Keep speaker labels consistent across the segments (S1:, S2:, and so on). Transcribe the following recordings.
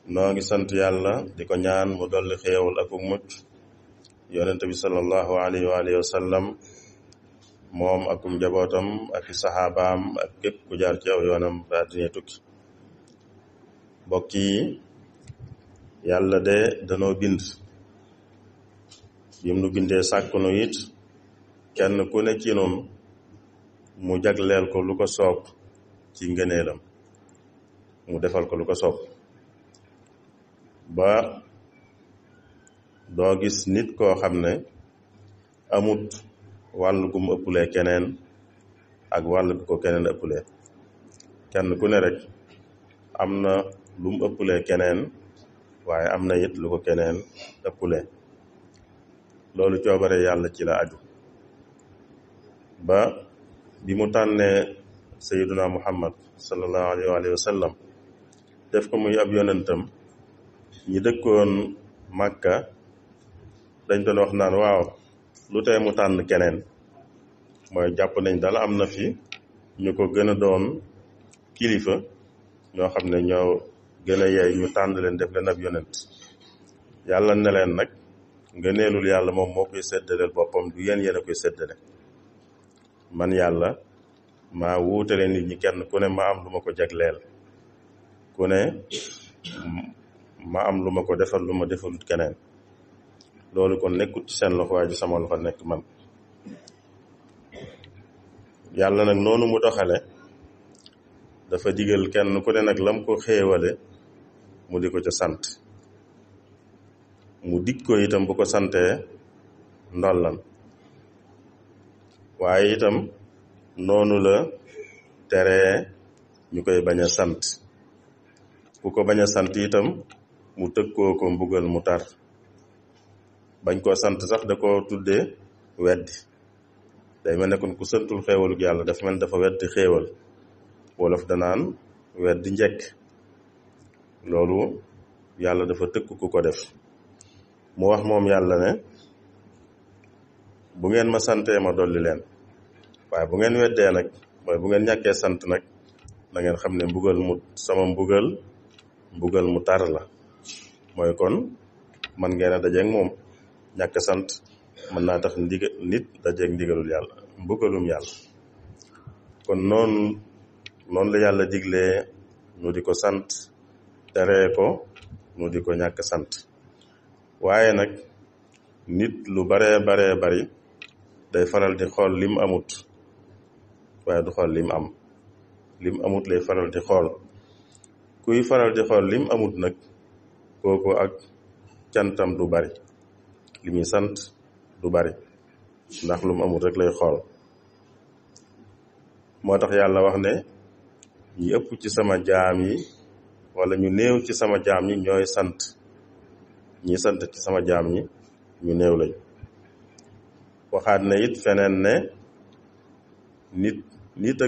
S1: noo ngi sant yàlla di ko ñaan mu dolli xéewal ak mucc yonente bi sallallahu alayhi wa alihi wa sallam moom ak njabootam ak saxaabaam ak képp ku jaar ci aw yoonam ba àddina tukki. mbokk yi, yàlla de danoo bind yim nu bindee sàkk nu it kenn ku ne ci noonu mu jagleel ko lu ko soob ci ngëneelam, mu defal ko lu ko soob ba doo gis nit koo xam ne amut wàll gu mu ëppulee keneen ak wàll gu ko keneen ëppulee. kenn ku ne rek am na lu mu ëppulee keneen, waaye am na it lu ko keneen ëppulee. loolu coobare yàlla ci la aju ba bi mu tànnee sayyiduna muhammad sallallahu alayhi wa sallam def ko muy ab yonentam, ñi dëkkoon Màkka dañ doon wax naan waaw lu tee mu tànn keneen, mooy jàpp nañ dal am na fi ñu ko gën a doon kilifa ñoo xam ne ñoo gën a yeey ñu tànn leen def leen ab yonent. yàlla ne leen nag ngëneelul yàlla moom moo koy séddaleel boppam, du yéen a koy séddale. man yàlla maa wuutale nit ñi, kenn ku ne ma am lu ma ko jagleel, ku ne ma am lu ma ko defal lu ma defalut keneen. loolu kon nekkut ci seen loxo waaye ci sama loxo nekk man. yàlla nag noonu mu doxale dafa digal kenn ku ne nag lam ko xéewale mu di ko ca sant, mu dig ko itam bu ko santee ndollan. waaye itam noonu la teree ñu koy bañ a sant. ku ko bañ a sant itam mu tëkkoo ko mbugal mu tar. bañ koo sant sax da koo tuddee weddi. day mel ne kon ku santul xéewalug yàlla dafa mel dafa weddi xéewal. wolof danaan weddi njekk. loolu yàlla dafa tëkk ku ko def. mu wax moom yàlla ne bu ngeen ma santee ma dolli leen, waaye bu ngeen weddee nag, mooy bu ngeen ñàkkee sant nag, na ngeen xam ne sama mbugal mu tar la. mooy kon man ngeen a dajeeg moom. ñàkk sant mën naa tax nit dajeeg ndigalul yàlla, mbugalum yàlla. kon noonu la yàlla diglee nu di ko sant, teree ko nu di ko ñàkk sant. waaye nag nit lu baree bari day faral di xool lim amut, waaye du xool lim am. lim amut lay faral di xool. kuy faral di xool lim amut nag, kooku ak cantam du bari, li muy sant du bari, ndax lu mu amut rek lay xool. moo tax yàlla wax ne ñi ëpp ci sama jaam yi, wala ñu néew ci sama jaam yi ñooy sant. ñi sant ci sama jaam ñi ñu néew lañ. waxaat na it feneen ne nit a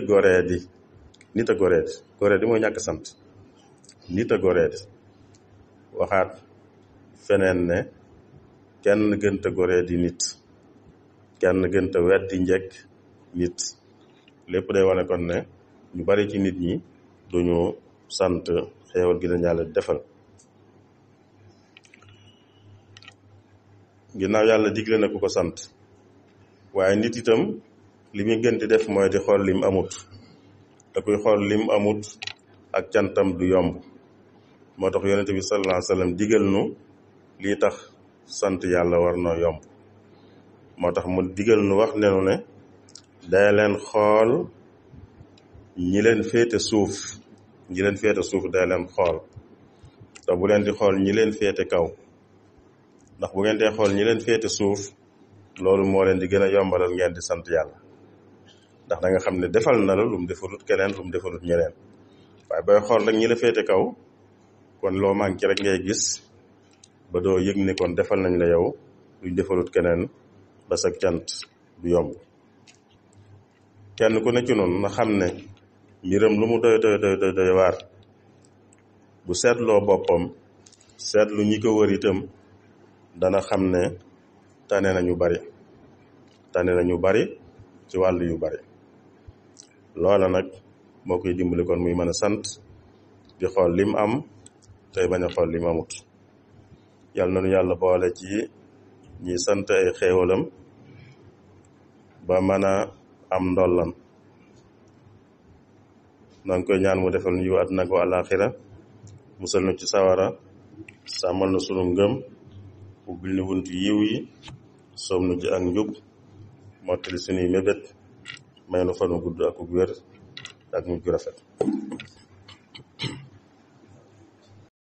S1: goreedi mooy ñàkk sant. nit a goreedi. waxaat feneen ne kenn gënta goreedi nit, kenn gënta weddi njekk nit. lépp day wane kon ne ñu bari ci nit ñi duñu sant xéewal gi leen yàlla defal. ginnaaw yàlla digle na ku ko sant, waaye nit itam li muy gën di def mooy di xool lim amut. da koy xool lim amut ak cantam du yomb. moo tax yonent bi sallallahu alayhi wa sallam digal nu lii tax sant yàlla war noo yomb. moo tax mu digal nu wax nenu ne day leen xool ñi leen féete suuf. day leen xool, te bu leen di xool ñi leen féete kaw. ndax bu ngeen dee xool ñi leen féete suuf, loolu moo leen di gën a yombalal ngeen di sant yàlla. ndax da nga xam ne defal na la lu mu defalut keneen, lu mu defalut ñeneen. waaye booy xool rek ñi la féete kaw, kon loo manqué rek ngay gis, ba doo yëg ni kon defal nañ la yow luñ defalut keneen, ba sa cant du yomb. kenn ku ne ci noonu na xam ne mbiram lu mu doy waar, bu seetloo boppam seetlu ñi ko wër itam, dana xam ne tane nañu bari ci wàll yu bari. loola nag moo koy dimbali kon muy mën a sant, di xool lim am tey bañ a xool li mu amut yàlla nañu yàlla boole ci ñi sant ay xéewalam ba mën a am ndollam noo ngi koy ñaan mu defal ñu yiw àddina ak àllaaxira musal nu ci sawara sàmmal na sunu ngëm ubbil ni buntu yiw yi soom nu ci ak njub mottali sunuy mébét may nu fanu gudd ak wér ak mujj gu rafet